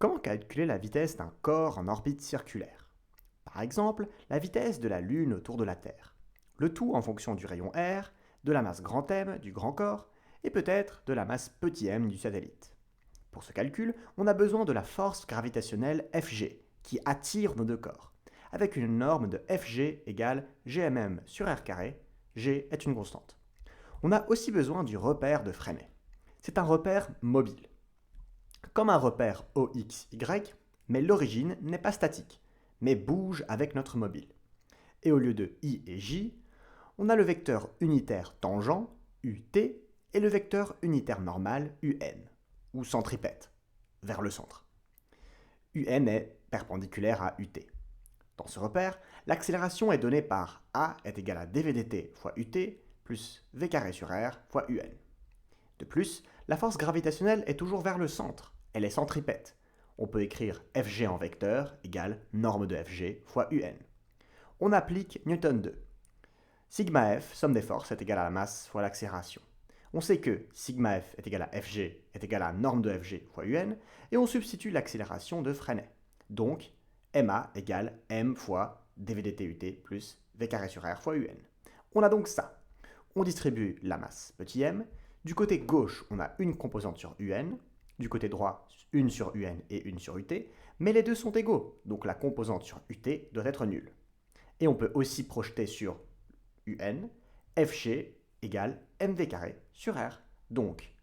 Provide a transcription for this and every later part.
Comment calculer la vitesse d'un corps en orbite circulaire? Par exemple, la vitesse de la Lune autour de la Terre. Le tout en fonction du rayon R, de la masse grand M du grand corps et peut-être de la masse petit m du satellite. Pour ce calcul, on a besoin de la force gravitationnelle Fg qui attire nos deux corps, avec une norme de Fg égale gmm sur r carré, g est une constante. On a aussi besoin du repère de Freinet. C'est un repère mobile. Comme un repère OXY, mais l'origine n'est pas statique, mais bouge avec notre mobile. Et au lieu de I et J, on a le vecteur unitaire tangent, UT, et le vecteur unitaire normal, UN, ou centripète, vers le centre. UN est perpendiculaire à UT. Dans ce repère, l'accélération est donnée par A est égal à dvdt fois UT plus v carré sur R fois UN. De plus, la force gravitationnelle est toujours vers le centre, elle est centripète. On peut écrire Fg en vecteur égale norme de Fg fois UN. On applique Newton 2. Sigma F, somme des forces, est égale à la masse fois l'accélération. On sait que sigma F est égal à Fg est égal à norme de Fg fois UN, et on substitue l'accélération de Freinet. Donc, ma égale m fois dvdt/ut plus v carré sur r fois UN. On a donc ça. On distribue la masse petit m. Du côté gauche, on a une composante sur UN. Du côté droit, une sur UN et une sur UT. Mais les deux sont égaux, donc la composante sur UT doit être nulle. Et on peut aussi projeter sur UN Fg égale mv carré sur R. Donc,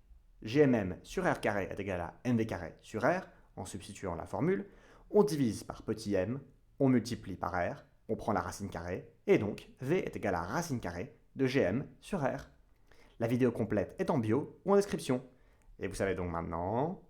gmm sur r carré est égal à mv carré sur R, en substituant la formule. On divise par petit m, on multiplie par R, on prend la racine carrée, et donc v est égal à racine carrée de gm sur R. La vidéo complète est en bio ou en description. Et vous savez donc maintenant